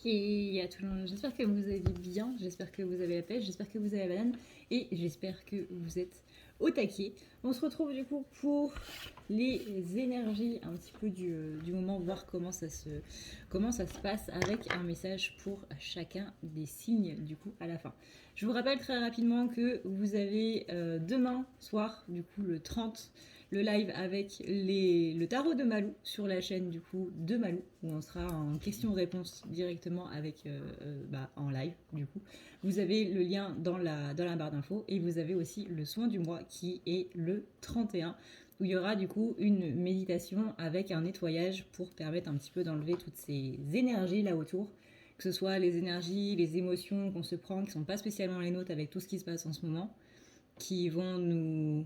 Et à tout le monde, j'espère que vous allez bien, j'espère que vous avez la pêche, j'espère que vous avez la banane et j'espère que vous êtes au taquet. On se retrouve du coup pour les énergies un petit peu du moment, voir comment ça se passe avec un message pour chacun des signes du coup à la fin. Je vous rappelle très rapidement que vous avez demain soir, du coup le 30, le live avec le tarot de Malou sur la chaîne du coup de Malou, où on sera en question-réponse directement avec en live du coup. Vous avez le lien dans la barre d'infos et vous avez aussi le soin du mois qui est le 31, où il y aura du coup une méditation avec un nettoyage pour permettre un petit peu d'enlever toutes ces énergies là autour, que ce soit les énergies, les émotions qu'on se prend, qui sont pas spécialement les nôtres avec tout ce qui se passe en ce moment, qui vont nous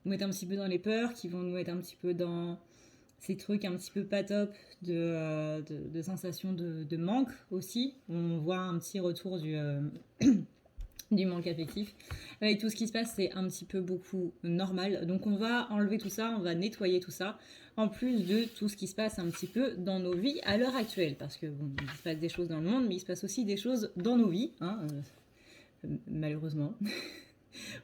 mettre un petit peu dans les peurs, qui vont nous mettre un petit peu dans ces trucs un petit peu pas top de sensation de manque aussi. On voit un petit retour du manque affectif. Avec tout ce qui se passe, c'est un petit peu beaucoup normal. Donc on va enlever tout ça, on va nettoyer tout ça, en plus de tout ce qui se passe un petit peu dans nos vies à l'heure actuelle. Parce que bon, il se passe des choses dans le monde, mais il se passe aussi des choses dans nos vies, hein, malheureusement.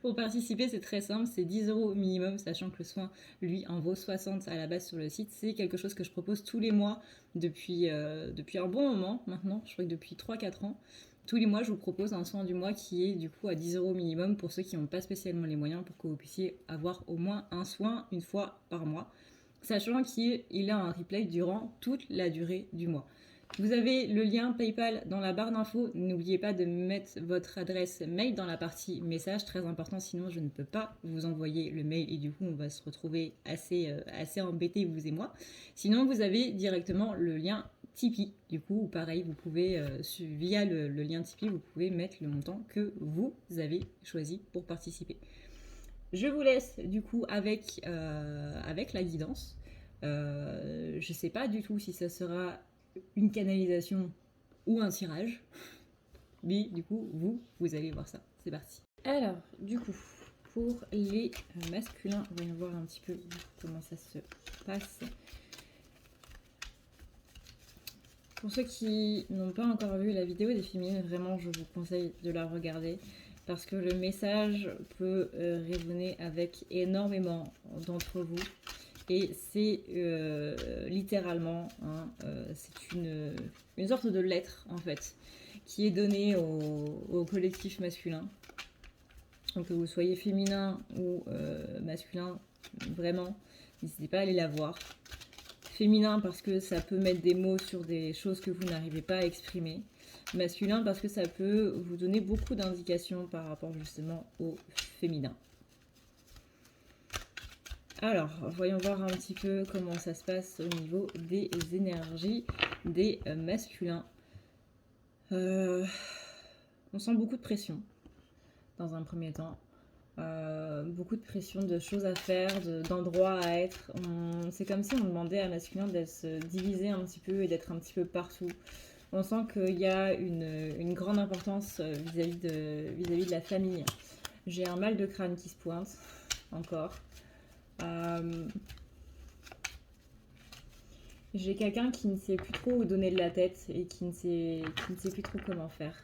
Pour participer, c'est très simple, c'est 10 € minimum, sachant que le soin, lui, en vaut 60 à la base sur le site. C'est quelque chose que je propose tous les mois depuis un bon moment maintenant, je crois que depuis 3-4 ans. Tous les mois, je vous propose un soin du mois qui est du coup à 10 € minimum pour ceux qui n'ont pas spécialement les moyens, pour que vous puissiez avoir au moins un soin une fois par mois, sachant qu'il a un replay durant toute la durée du mois. Vous avez le lien PayPal dans la barre d'infos. N'oubliez pas de mettre votre adresse mail dans la partie message, très important, sinon je ne peux pas vous envoyer le mail et du coup on va se retrouver assez embêtés, vous et moi. Sinon vous avez directement le lien Tipeee, du coup, ou pareil, vous pouvez, via le lien Tipeee, vous pouvez mettre le montant que vous avez choisi pour participer. Je vous laisse du coup avec la guidance. Je ne sais pas du tout si ça sera une canalisation ou un tirage. Mais du coup, vous allez voir ça. C'est parti. Alors, du coup, pour les masculins, voyons voir un petit peu comment ça se passe. Pour ceux qui n'ont pas encore vu la vidéo des féminines, vraiment, je vous conseille de la regarder parce que le message peut résonner avec énormément d'entre vous. Et c'est littéralement, c'est une sorte de lettre en fait, qui est donnée au collectif masculin. Donc que vous soyez féminin ou masculin, vraiment, n'hésitez pas à aller la voir. Féminin parce que ça peut mettre des mots sur des choses que vous n'arrivez pas à exprimer. Masculin parce que ça peut vous donner beaucoup d'indications par rapport justement au féminin. Alors, voyons voir un petit peu comment ça se passe au niveau des énergies des masculins. On sent beaucoup de pression dans un premier temps. Beaucoup de pression, de choses à faire, d'endroits à être. C'est comme si on demandait à masculin de se diviser un petit peu et d'être un petit peu partout. On sent qu'il y a une grande importance vis-à-vis de la famille. J'ai un mal de crâne qui se pointe, encore. J'ai quelqu'un qui ne sait plus trop où donner de la tête et qui ne sait plus trop comment faire.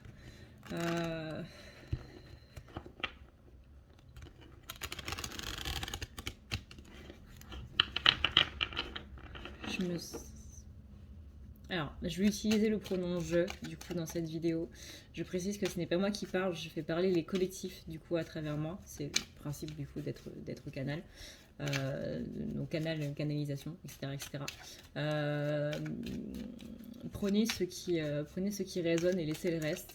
Alors, je vais utiliser le pronom je, du coup, dans cette vidéo. Je précise que ce n'est pas moi qui parle, je fais parler les collectifs, du coup, à travers moi. C'est le principe, du coup, d'être canal. Donc canalisation, etc. etc. Prenez ce qui résonne et laissez le reste.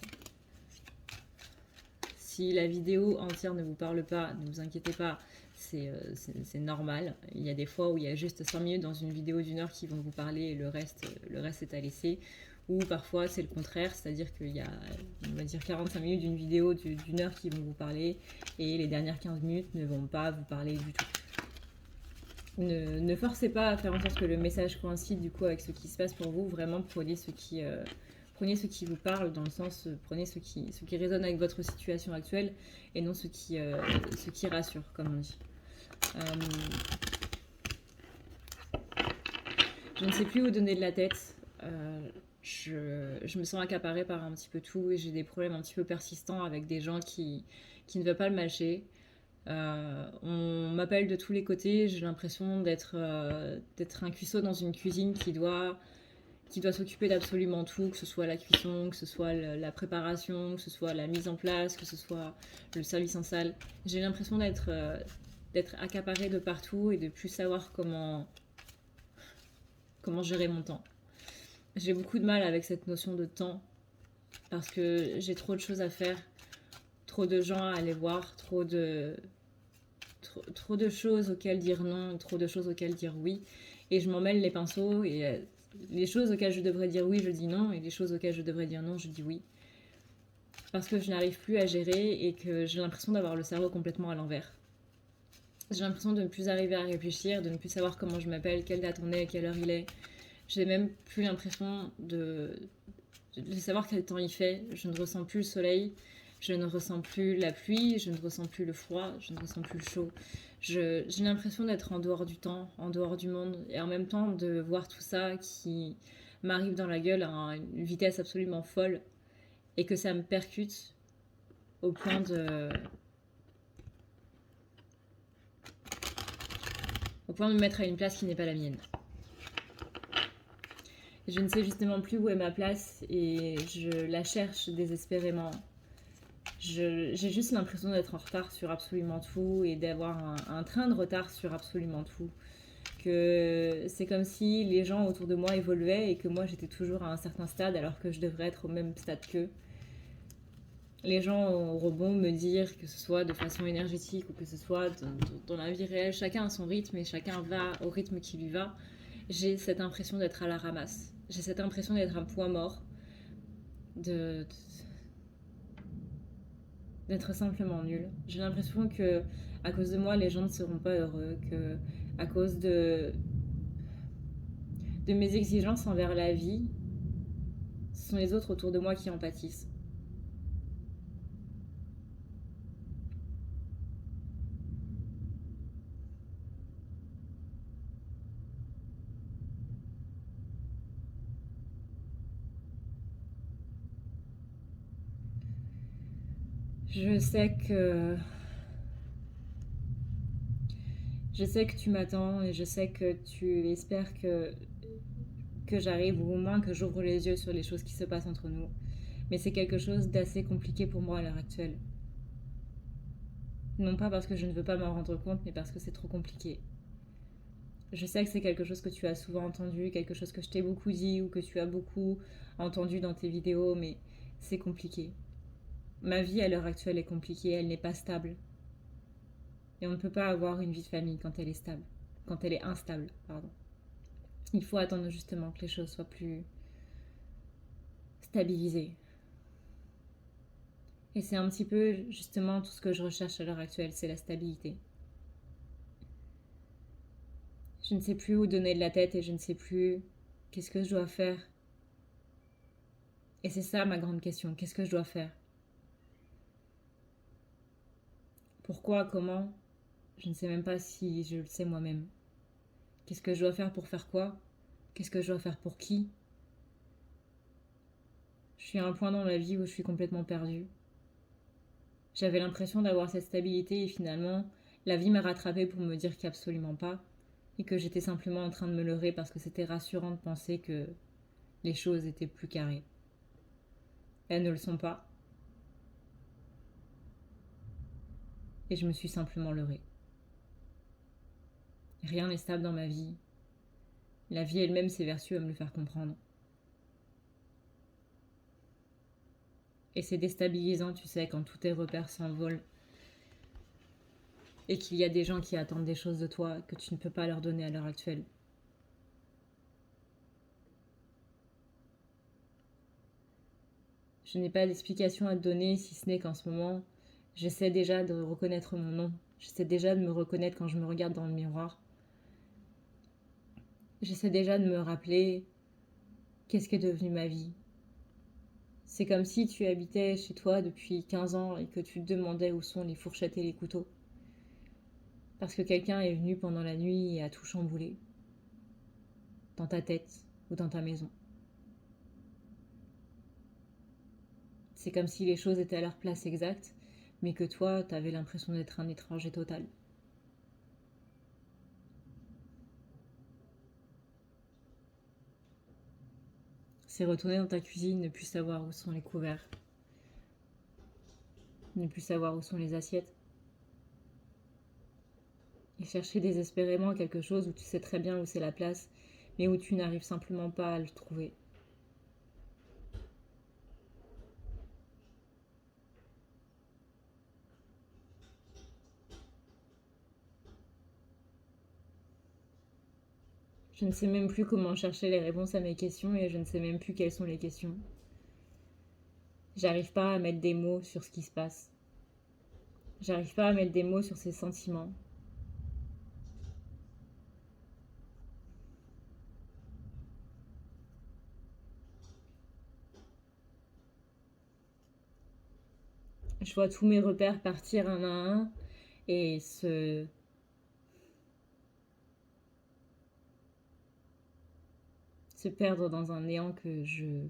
Si la vidéo entière ne vous parle pas, ne vous inquiétez pas, c'est normal. Il y a des fois où il y a juste 5 minutes dans une vidéo d'1 heure qui vont vous parler et le reste est à laisser. Ou parfois c'est le contraire, c'est-à-dire qu'il y a, on va dire, 45 minutes d'une vidéo d'1 heure qui vont vous parler et les dernières 15 minutes ne vont pas vous parler du tout. Ne forcez pas à faire en sorte que le message coïncide du coup avec ce qui se passe pour vous. Vraiment, prenez ce qui vous parle, dans le sens, prenez ce qui résonne avec votre situation actuelle et non ce qui rassure, comme on dit. Je ne sais plus où donner de la tête. je me sens accaparée par un petit peu tout et j'ai des problèmes un petit peu persistants avec des gens qui ne veulent pas le mâcher. On m'appelle de tous les côtés, j'ai l'impression d'être un cuistot dans une cuisine qui doit s'occuper d'absolument tout, que ce soit la cuisson, que ce soit la préparation, que ce soit la mise en place, que ce soit le service en salle. J'ai l'impression d'être accaparée de partout et de plus savoir comment gérer mon temps. J'ai beaucoup de mal avec cette notion de temps parce que j'ai trop de choses à faire, trop de gens à aller voir, trop de choses auxquelles dire non, trop de choses auxquelles dire oui. Et je m'en mêle les pinceaux et les choses auxquelles je devrais dire oui, je dis non. Et les choses auxquelles je devrais dire non, je dis oui. Parce que je n'arrive plus à gérer et que j'ai l'impression d'avoir le cerveau complètement à l'envers. J'ai l'impression de ne plus arriver à réfléchir, de ne plus savoir comment je m'appelle, quelle date on est, quelle heure il est. J'ai même plus l'impression de savoir quel temps il fait. Je ne ressens plus le soleil, je ne ressens plus la pluie, je ne ressens plus le froid, je ne ressens plus le chaud. J'ai l'impression d'être en dehors du temps, en dehors du monde, et en même temps de voir tout ça qui m'arrive dans la gueule à une vitesse absolument folle, et que ça me percute au point de me mettre à une place qui n'est pas la mienne. Je ne sais justement plus où est ma place et je la cherche désespérément. J'ai juste l'impression d'être en retard sur absolument tout et d'avoir un train de retard sur absolument tout. Que c'est comme si les gens autour de moi évoluaient et que moi j'étais toujours à un certain stade alors que je devrais être au même stade qu'eux. Les gens auront beau me dire que ce soit de façon énergétique ou que ce soit dans la vie réelle, chacun a son rythme et chacun va au rythme qui lui va. J'ai cette impression d'être à la ramasse. J'ai cette impression d'être un poids mort, d'être simplement nul. J'ai l'impression que à cause de moi, les gens ne seront pas heureux, que à cause de mes exigences envers la vie, ce sont les autres autour de moi qui en pâtissent. Je sais que tu m'attends et je sais que tu espères que j'arrive ou au moins que j'ouvre les yeux sur les choses qui se passent entre nous. Mais c'est quelque chose d'assez compliqué pour moi à l'heure actuelle. Non pas parce que je ne veux pas m'en rendre compte, mais parce que c'est trop compliqué. Je sais que c'est quelque chose que tu as souvent entendu, quelque chose que je t'ai beaucoup dit ou que tu as beaucoup entendu dans tes vidéos, mais c'est compliqué. Ma vie à l'heure actuelle est compliquée, elle n'est pas stable. Et on ne peut pas avoir une vie de famille quand elle est stable. Quand elle est instable, pardon. Il faut attendre justement que les choses soient plus stabilisées. Et c'est un petit peu justement tout ce que je recherche à l'heure actuelle, c'est la stabilité. Je ne sais plus où donner de la tête et je ne sais plus qu'est-ce que je dois faire. Et c'est ça ma grande question, qu'est-ce que je dois faire? Pourquoi, comment? Je ne sais même pas si je le sais moi-même. Qu'est-ce que je dois faire pour faire quoi? Qu'est-ce que je dois faire pour qui? Je suis à un point dans ma vie où je suis complètement perdue. J'avais l'impression d'avoir cette stabilité et finalement, la vie m'a rattrapée pour me dire qu'absolument pas. Et que j'étais simplement en train de me leurrer parce que c'était rassurant de penser que les choses étaient plus carrées. Elles ne le sont pas. Et je me suis simplement leurrée. Rien n'est stable dans ma vie. La vie elle-même s'évertue à me le faire comprendre. Et c'est déstabilisant, tu sais, quand tous tes repères s'envolent et qu'il y a des gens qui attendent des choses de toi que tu ne peux pas leur donner à l'heure actuelle. Je n'ai pas d'explication à te donner si ce n'est qu'en ce moment, j'essaie déjà de reconnaître mon nom. J'essaie déjà de me reconnaître quand je me regarde dans le miroir. J'essaie déjà de me rappeler qu'est-ce qu'est devenu ma vie. C'est comme si tu habitais chez toi depuis 15 ans et que tu te demandais où sont les fourchettes et les couteaux. Parce que quelqu'un est venu pendant la nuit et a tout chamboulé. Dans ta tête ou dans ta maison. C'est comme si les choses étaient à leur place exacte, mais que toi, tu avais l'impression d'être un étranger total. C'est retourner dans ta cuisine, ne plus savoir où sont les couverts, ne plus savoir où sont les assiettes, et chercher désespérément quelque chose où tu sais très bien où c'est la place, mais où tu n'arrives simplement pas à le trouver. Je ne sais même plus comment chercher les réponses à mes questions et je ne sais même plus quelles sont les questions. J'arrive pas à mettre des mots sur ce qui se passe. J'arrive pas à mettre des mots sur ces sentiments. Je vois tous mes repères partir un à un et se perdre dans un néant que je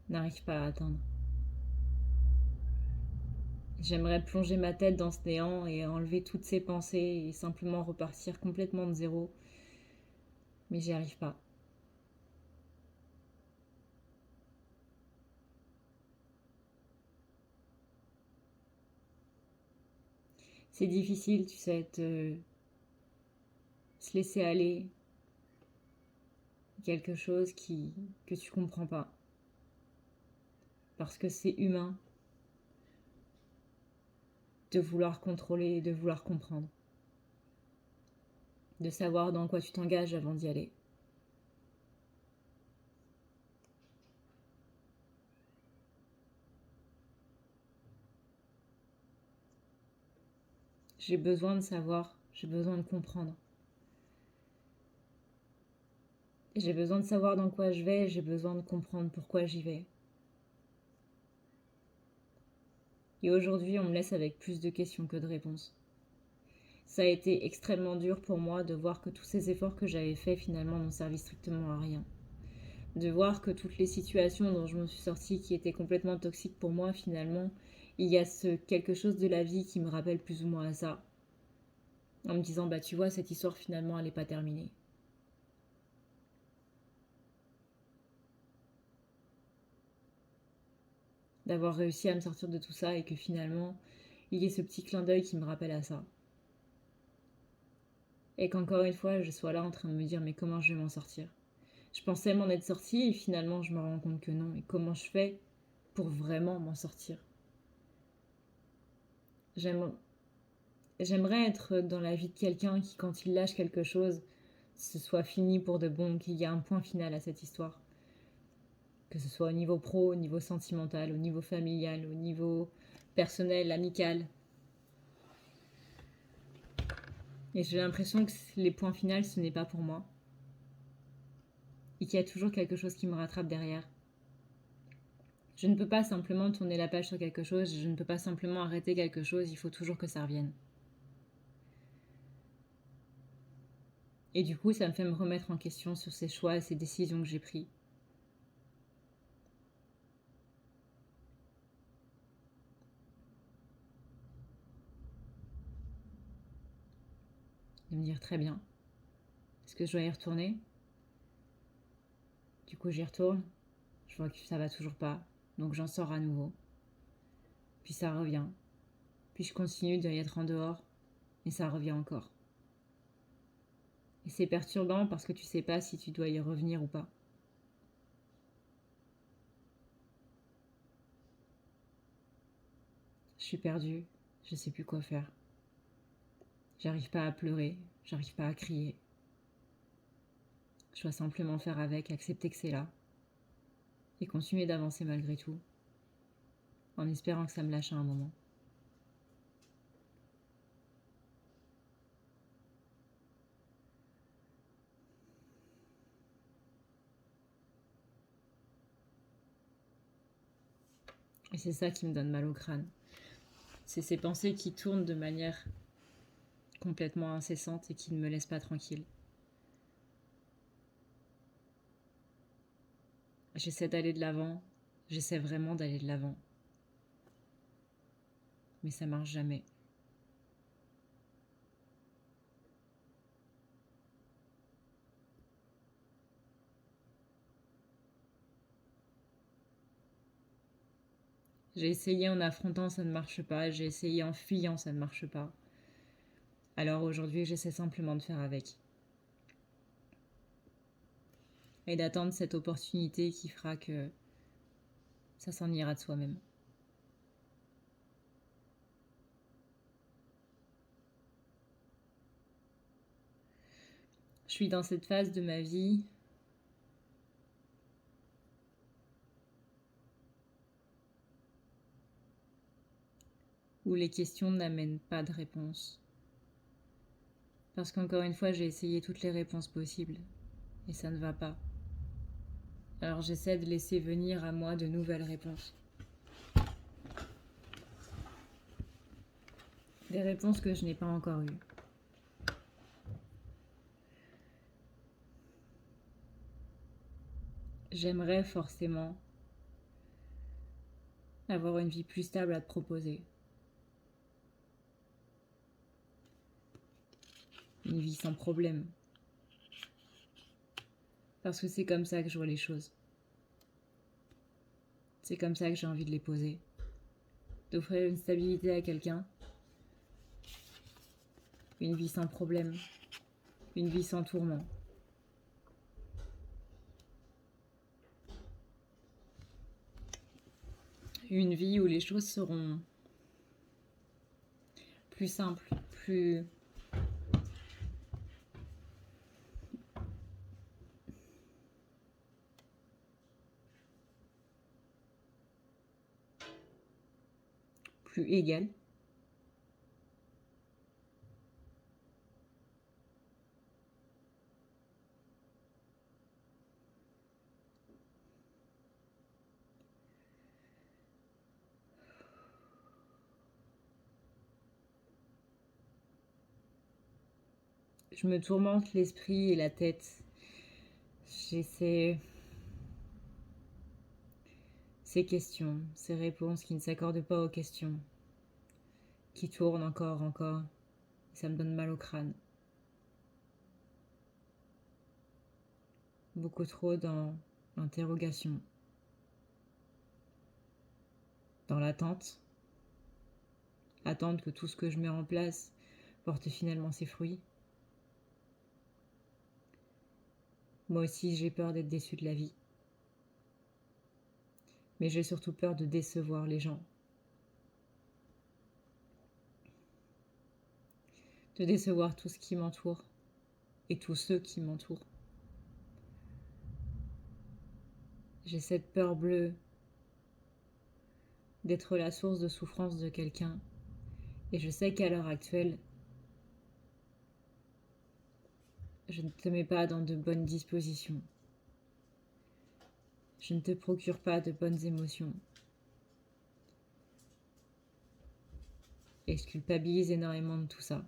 n'arrive pas à atteindre. J'aimerais plonger ma tête dans ce néant et enlever toutes ces pensées et simplement repartir complètement de zéro, mais j'y arrive pas. C'est difficile, tu sais, se laisser aller, quelque chose que tu comprends pas. Parce que c'est humain de vouloir contrôler, de vouloir comprendre. De savoir dans quoi tu t'engages avant d'y aller. J'ai besoin de savoir, j'ai besoin de comprendre. J'ai besoin de savoir dans quoi je vais, j'ai besoin de comprendre pourquoi j'y vais. Et aujourd'hui, on me laisse avec plus de questions que de réponses. Ça a été extrêmement dur pour moi de voir que tous ces efforts que j'avais faits finalement n'ont servi strictement à rien. De voir que toutes les situations dont je me suis sortie qui étaient complètement toxiques pour moi finalement, il y a ce quelque chose de la vie qui me rappelle plus ou moins à ça. En me disant, bah tu vois, cette histoire finalement elle n'est pas terminée. D'avoir réussi à me sortir de tout ça et que finalement, il y ait ce petit clin d'œil qui me rappelle à ça. Et qu'encore une fois, je sois là en train de me dire, mais comment je vais m'en sortir? Je pensais m'en être sortie et finalement je me rends compte que non. Et comment je fais pour vraiment m'en sortir? J'aimerais être dans la vie de quelqu'un qui, quand il lâche quelque chose, ce soit fini pour de bon, qu'il y ait un point final à cette histoire. Que ce soit au niveau pro, au niveau sentimental, au niveau familial, au niveau personnel, amical. Et j'ai l'impression que les points finaux, ce n'est pas pour moi. Et qu'il y a toujours quelque chose qui me rattrape derrière. Je ne peux pas simplement tourner la page sur quelque chose, je ne peux pas simplement arrêter quelque chose, il faut toujours que ça revienne. Et du coup, ça me fait me remettre en question sur ces choix et ces décisions que j'ai prises. De me dire très bien, est-ce que je dois y retourner? Du coup, j'y retourne, je vois que ça va toujours pas, donc j'en sors à nouveau. Puis ça revient. Puis je continue d'y être en dehors, et ça revient encore. Et c'est perturbant parce que tu sais pas si tu dois y revenir ou pas. Je suis perdue, je sais plus quoi faire. J'arrive pas à pleurer, j'arrive pas à crier. Je dois simplement faire avec, accepter que c'est là, et continuer d'avancer malgré tout, en espérant que ça me lâche à un moment. Et c'est ça qui me donne mal au crâne. C'est ces pensées qui tournent de manière complètement incessante et qui ne me laissent pas tranquille. J'essaie d'aller de l'avant, J'essaie vraiment d'aller de l'avant. Mais ça marche jamais. J'ai essayé en affrontant, ça ne marche pas. J'ai essayé en fuyant, ça ne marche pas. Alors aujourd'hui, j'essaie simplement de faire avec. Et d'attendre cette opportunité qui fera que ça s'en ira de soi-même. Je suis dans cette phase de ma vie où les questions n'amènent pas de réponse. Parce qu'encore une fois, j'ai essayé toutes les réponses possibles et ça ne va pas. Alors j'essaie de laisser venir à moi de nouvelles réponses. Des réponses que je n'ai pas encore eues. J'aimerais forcément avoir une vie plus stable à te proposer. Une vie sans problème. Parce que c'est comme ça que je vois les choses. C'est comme ça que j'ai envie de les poser. D'offrir une stabilité à quelqu'un. Une vie sans problème. Une vie sans tourment. Une vie où les choses seront plus simples, plus égales. Je me tourmente l'esprit et la tête. J'essaie ces questions, ces réponses qui ne s'accordent pas aux questions, qui tournent encore. Ça me donne mal au crâne. Beaucoup trop dans l'interrogation, dans l'attente. Attendre que tout ce que je mets en place porte finalement ses fruits. Moi aussi, j'ai peur d'être déçue de la vie. Mais j'ai surtout peur de décevoir les gens. De décevoir tout ce qui m'entoure et tous ceux qui m'entourent. J'ai cette peur bleue d'être la source de souffrance de quelqu'un. Et je sais qu'à l'heure actuelle, je ne te mets pas dans de bonnes dispositions. Je ne te procure pas de bonnes émotions. Et je culpabilise énormément de tout ça.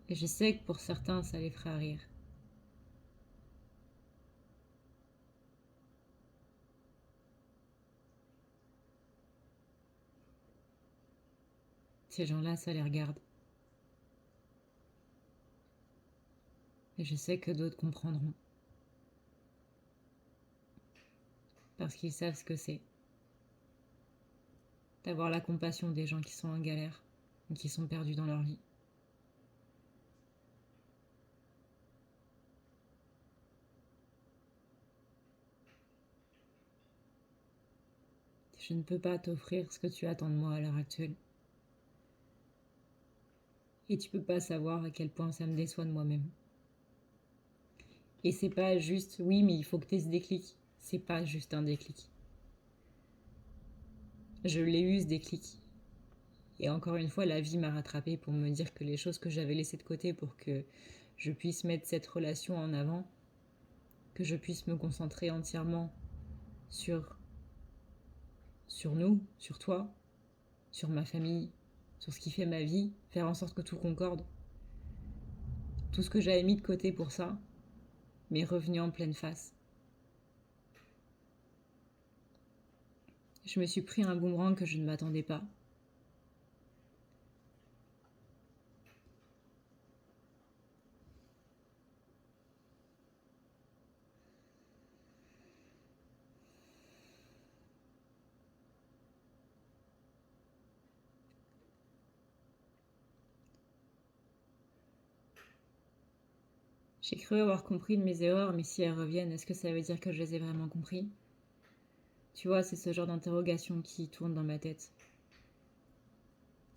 Et je sais que pour certains, ça les fera rire. Ces gens-là, ça les regarde. Et je sais que d'autres comprendront. Parce qu'ils savent ce que c'est. D'avoir la compassion des gens qui sont en galère, ou qui sont perdus dans leur vie. Je ne peux pas t'offrir ce que tu attends de moi à l'heure actuelle. Et tu peux pas savoir à quel point ça me déçoit de moi-même. Et c'est pas juste, oui, mais il faut que tu aies ce déclic. C'est pas juste un déclic. Je l'ai eu ce déclic. Et encore une fois, la vie m'a rattrapée pour me dire que les choses que j'avais laissées de côté pour que je puisse mettre cette relation en avant, que je puisse me concentrer entièrement sur nous, sur toi, sur ma famille, sur ce qui fait ma vie, faire en sorte que tout concorde. Tout ce que j'avais mis de côté pour ça m'est revenu en pleine face. Je me suis pris un boomerang que je ne m'attendais pas. J'ai cru avoir compris de mes erreurs, mais si elles reviennent, est-ce que ça veut dire que je les ai vraiment compris? Tu vois, c'est ce genre d'interrogation qui tourne dans ma tête.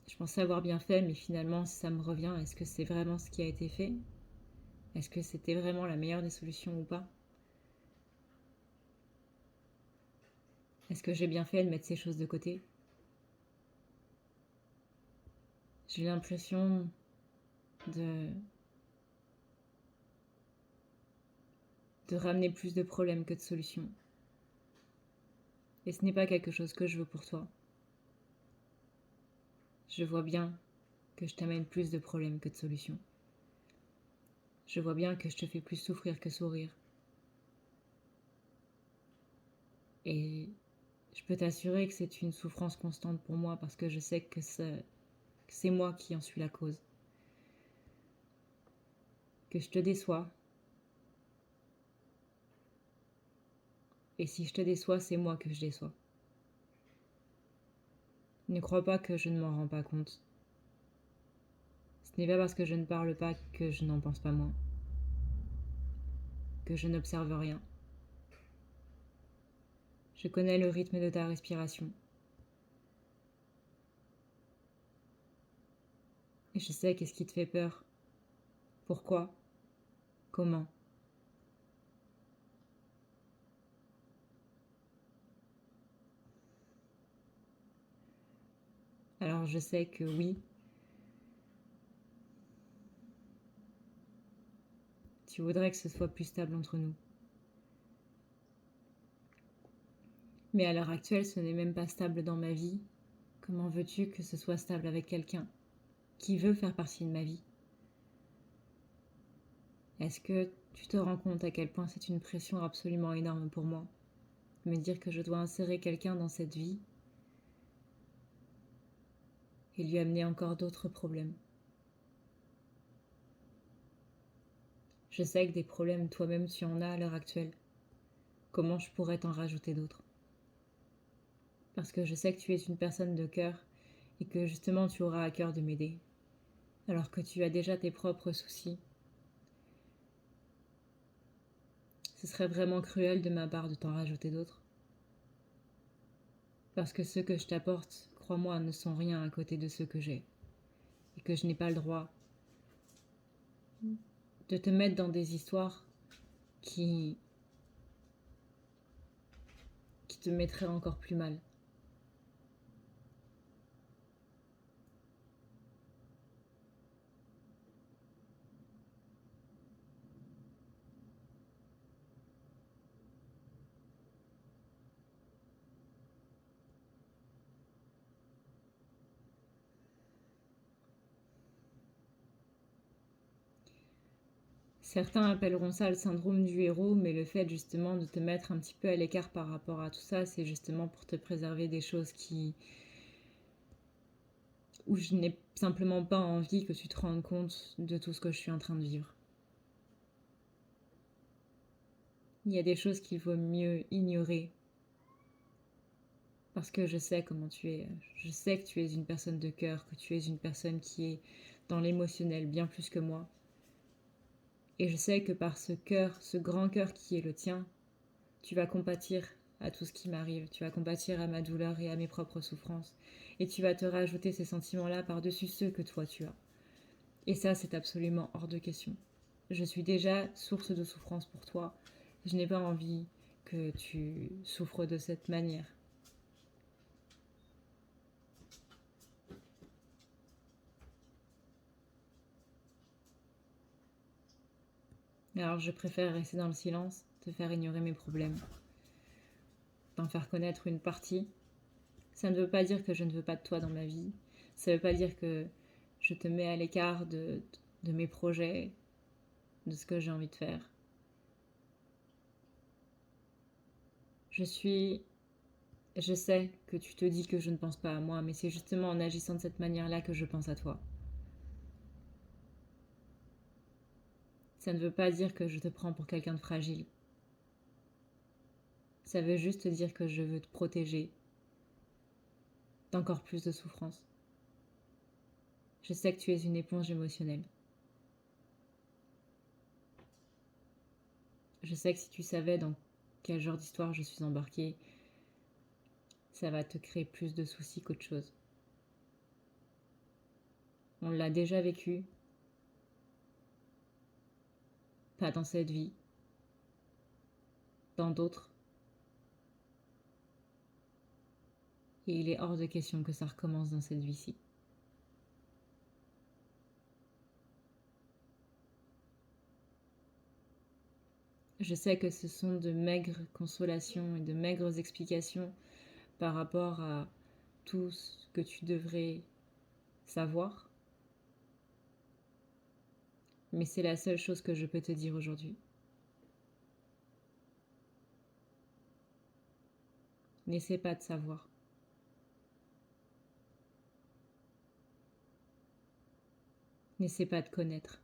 Je pensais avoir bien fait, mais finalement, si ça me revient, est-ce que c'est vraiment ce qui a été fait? Est-ce que c'était vraiment la meilleure des solutions ou pas? Est-ce que j'ai bien fait de mettre ces choses de côté? J'ai l'impression de ramener plus de problèmes que de solutions. Et ce n'est pas quelque chose que je veux pour toi. Je vois bien que je t'amène plus de problèmes que de solutions. Je vois bien que je te fais plus souffrir que sourire. Et je peux t'assurer que c'est une souffrance constante pour moi parce que je sais que c'est moi qui en suis la cause. Que je te déçois. Et si je te déçois, c'est moi que je déçois. Ne crois pas que je ne m'en rends pas compte. Ce n'est pas parce que je ne parle pas que je n'en pense pas moins. Que je n'observe rien. Je connais le rythme de ta respiration. Et je sais qu'est-ce qui te fait peur. Pourquoi? Comment? Alors je sais que oui, tu voudrais que ce soit plus stable entre nous. Mais à l'heure actuelle, ce n'est même pas stable dans ma vie. Comment veux-tu que ce soit stable avec quelqu'un qui veut faire partie de ma vie? Est-ce que tu te rends compte à quel point c'est une pression absolument énorme pour moi? Me dire que je dois insérer quelqu'un dans cette vie et lui amener encore d'autres problèmes. Je sais que des problèmes, toi-même, tu en as à l'heure actuelle. Comment je pourrais t'en rajouter d'autres? Parce que je sais que tu es une personne de cœur et que justement tu auras à cœur de m'aider, alors que tu as déjà tes propres soucis. Ce serait vraiment cruel de ma part de t'en rajouter d'autres. Parce que ceux que je t'apporte, crois-moi, ne sont rien à côté de ceux que j'ai. Et que je n'ai pas le droit de te mettre dans des histoires qui te mettraient encore plus mal. Certains appelleront ça le syndrome du héros, mais le fait justement de te mettre un petit peu à l'écart par rapport à tout ça, c'est justement pour te préserver des choses où je n'ai simplement pas envie que tu te rendes compte de tout ce que je suis en train de vivre. Il y a des choses qu'il vaut mieux ignorer parce que je sais comment tu es. Je sais que tu es une personne de cœur, que tu es une personne qui est dans l'émotionnel bien plus que moi. Et je sais que par ce cœur, ce grand cœur qui est le tien, tu vas compatir à tout ce qui m'arrive, tu vas compatir à ma douleur et à mes propres souffrances, et tu vas te rajouter ces sentiments-là par-dessus ceux que toi tu as. Et ça, c'est absolument hors de question. Je suis déjà source de souffrance pour toi. Je n'ai pas envie que tu souffres de cette manière. Alors je préfère rester dans le silence, te faire ignorer mes problèmes, t'en faire connaître une partie. Ça ne veut pas dire que je ne veux pas de toi dans ma vie. Ça ne veut pas dire que je te mets à l'écart de mes projets, de ce que j'ai envie de faire. Je suis Je sais que tu te dis que je ne pense pas à moi, mais c'est justement en agissant de cette manière-là que je pense à toi. Ça ne veut pas dire que je te prends pour quelqu'un de fragile. Ça veut juste dire que je veux te protéger d'encore plus de souffrance. Je sais que tu es une éponge émotionnelle. Je sais que si tu savais dans quel genre d'histoire je suis embarquée, ça va te créer plus de soucis qu'autre chose. On l'a déjà vécu, pas dans cette vie, dans d'autres, et il est hors de question que ça recommence dans cette vie-ci. Je sais que ce sont de maigres consolations et de maigres explications par rapport à tout ce que tu devrais savoir, mais c'est la seule chose que je peux te dire aujourd'hui. N'essaie pas de savoir. N'essaie pas de connaître.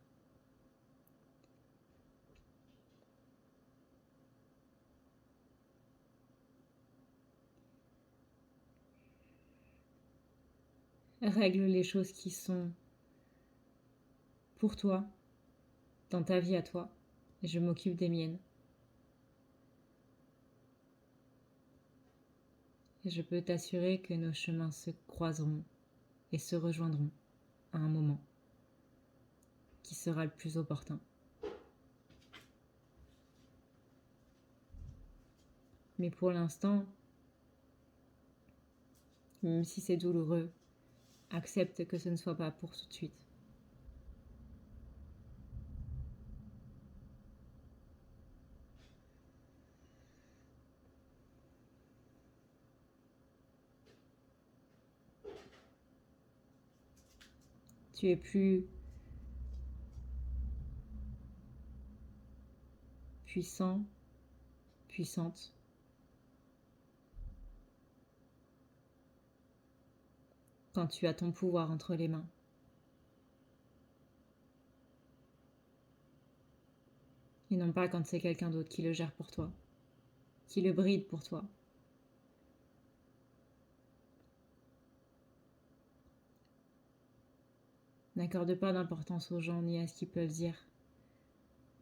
Règle les choses qui sont pour toi, dans ta vie à toi, et je m'occupe des miennes. Et je peux t'assurer que nos chemins se croiseront et se rejoindront à un moment qui sera le plus opportun. Mais pour l'instant, même si c'est douloureux, accepte que ce ne soit pas pour tout de suite. Tu es plus puissant, puissante. Quand tu as ton pouvoir entre les mains. Et non pas quand c'est quelqu'un d'autre qui le gère pour toi, qui le bride pour toi. N'accorde pas d'importance aux gens ni à ce qu'ils peuvent dire,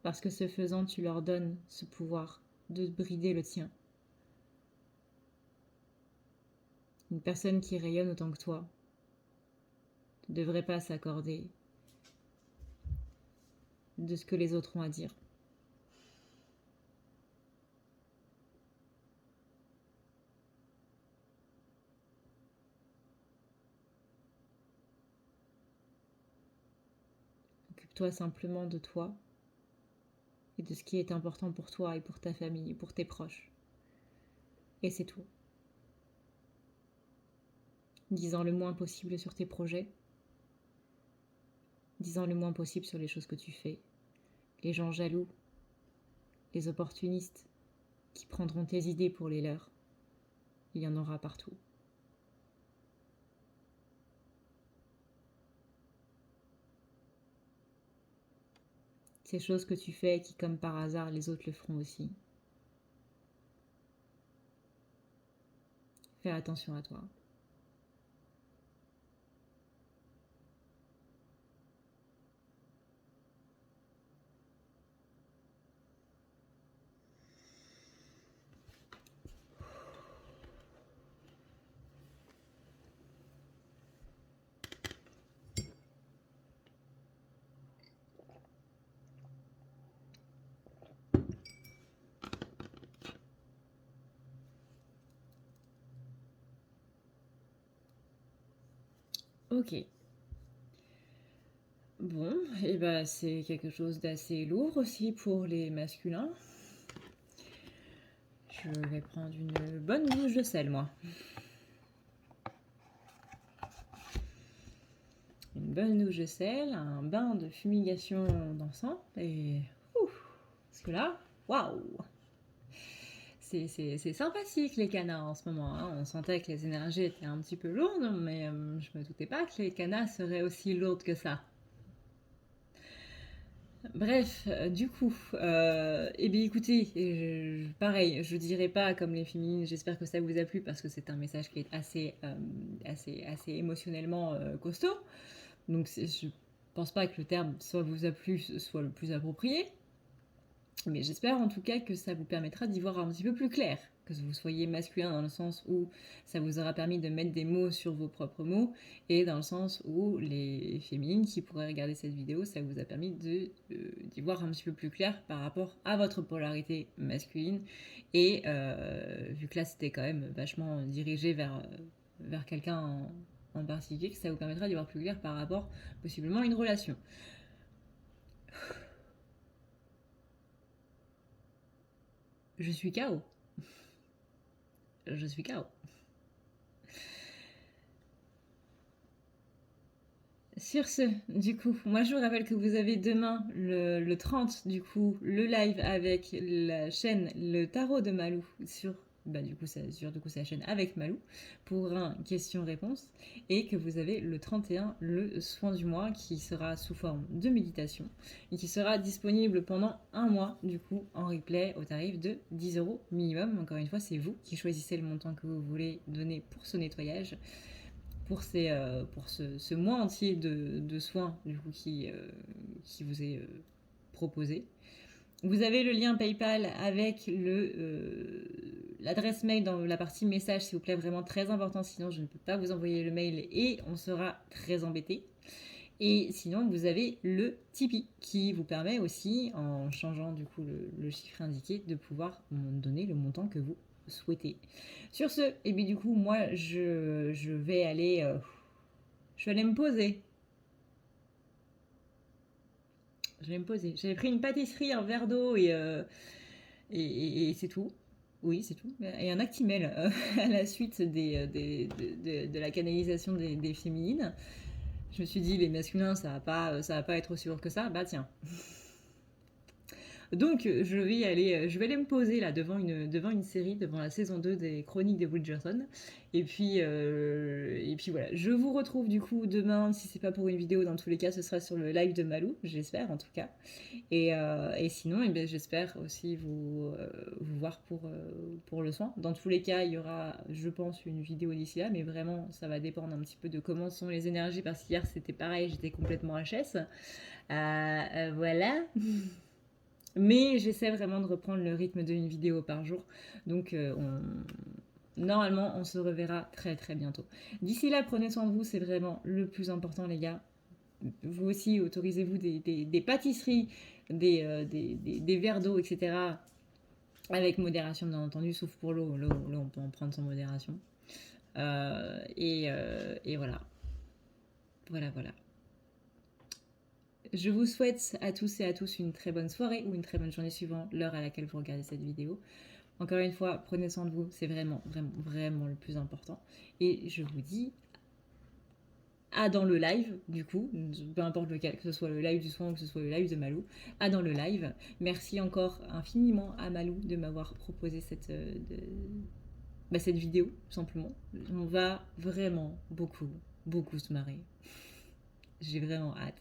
parce que ce faisant, tu leur donnes ce pouvoir de brider le tien. Une personne qui rayonne autant que toi ne devrait pas s'accorder de ce que les autres ont à dire. Occupe-toi simplement de toi et de ce qui est important pour toi et pour ta famille et pour tes proches. Et c'est tout. Dis-en le moins possible sur tes projets. Dis-en le moins possible sur les choses que tu fais. Les gens jaloux, les opportunistes qui prendront tes idées pour les leurs. Il y en aura partout. Ces choses que tu fais qui, comme par hasard, les autres le feront aussi. Fais attention à toi. Ok. Bon, et bah c'est quelque chose d'assez lourd aussi pour les masculins. Je vais prendre une bonne bouche de sel, moi. Une bonne douche de sel, un bain de fumigation d'encens, et... Ouf, parce que là, waouh! c'est sympathique les canards en ce moment, hein. On sentait que les énergies étaient un petit peu lourdes, mais je me doutais pas que les canards seraient aussi lourdes que ça. Bref, du coup, eh bien écoutez, pareil, je dirais pas comme les féminines, j'espère que ça vous a plu parce que c'est un message qui est assez émotionnellement costaud. Donc je pense pas que le terme soit vous a plu soit le plus approprié. Mais j'espère en tout cas que ça vous permettra d'y voir un petit peu plus clair. Que vous soyez masculin dans le sens où ça vous aura permis de mettre des mots sur vos propres mots, et dans le sens où les féminines qui pourraient regarder cette vidéo, ça vous a permis d'y voir un petit peu plus clair par rapport à votre polarité masculine. Et vu que là c'était quand même vachement dirigé vers quelqu'un en particulier, que ça vous permettra d'y voir plus clair par rapport possiblement à une relation. Je suis KO. Je suis KO. Sur ce, du coup, moi je vous rappelle que vous avez demain, le 30, du coup, le live avec la chaîne Le Tarot de Malou sur, sa chaîne avec Malou pour un question-réponse, et que vous avez le 31, le soin du mois qui sera sous forme de méditation et qui sera disponible pendant un mois, du coup, en replay au tarif de 10 € minimum. Encore une fois, c'est vous qui choisissez le montant que vous voulez donner pour ce nettoyage, pour ce mois entier de soins du coup, qui vous est proposé. Vous avez le lien PayPal avec l'adresse mail dans la partie message, s'il vous plaît, vraiment très important, sinon je ne peux pas vous envoyer le mail et on sera très embêté. Et sinon, vous avez le Tipeee qui vous permet aussi, en changeant du coup le chiffre indiqué, de pouvoir donner le montant que vous souhaitez. Sur ce, et bien du coup, moi, je vais aller me poser. Je vais me poser. J'avais pris une pâtisserie, un verre d'eau et c'est tout. Oui, c'est tout. Et un Actimel à la suite de la canalisation des féminines. Je me suis dit, les masculins, ça va pas être aussi lourd que ça. Bah tiens. Donc je vais aller me poser là devant une série, devant la saison 2 des Chroniques des Bridgerton. Et puis voilà, je vous retrouve du coup demain, si c'est pas pour une vidéo, dans tous les cas ce sera sur le live de Malou, j'espère en tout cas. Et sinon, eh bien, j'espère aussi vous voir pour le soin. Dans tous les cas, il y aura, je pense, une vidéo d'ici là, mais vraiment ça va dépendre un petit peu de comment sont les énergies, parce qu'hier c'était pareil, j'étais complètement HS. Voilà. Mais j'essaie vraiment de reprendre le rythme d'une vidéo par jour. Donc normalement, on se reverra très très bientôt. D'ici là, prenez soin de vous, c'est vraiment le plus important les gars. Vous aussi, autorisez-vous des pâtisseries, des verres d'eau, etc. Avec modération bien entendu, sauf pour l'eau. L'eau, on peut en prendre sans modération. Et voilà. Voilà. Je vous souhaite à tous et à tous une très bonne soirée ou une très bonne journée suivant l'heure à laquelle vous regardez cette vidéo. Encore une fois, prenez soin de vous, c'est vraiment le plus important. Et je vous dis à dans le live, du coup, peu importe lequel, que ce soit le live du soin ou que ce soit le live de Malou, à dans le live. Merci encore infiniment à Malou de m'avoir proposé cette vidéo, tout simplement. On va vraiment beaucoup se marrer. J'ai vraiment hâte.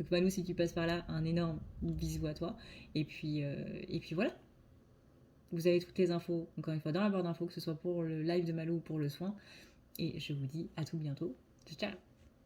Donc Malou, si tu passes par là, un énorme bisou à toi. Et puis voilà. Vous avez toutes les infos, encore une fois, dans la barre d'infos, que ce soit pour le live de Malou ou pour le soin. Et je vous dis à tout bientôt. Ciao.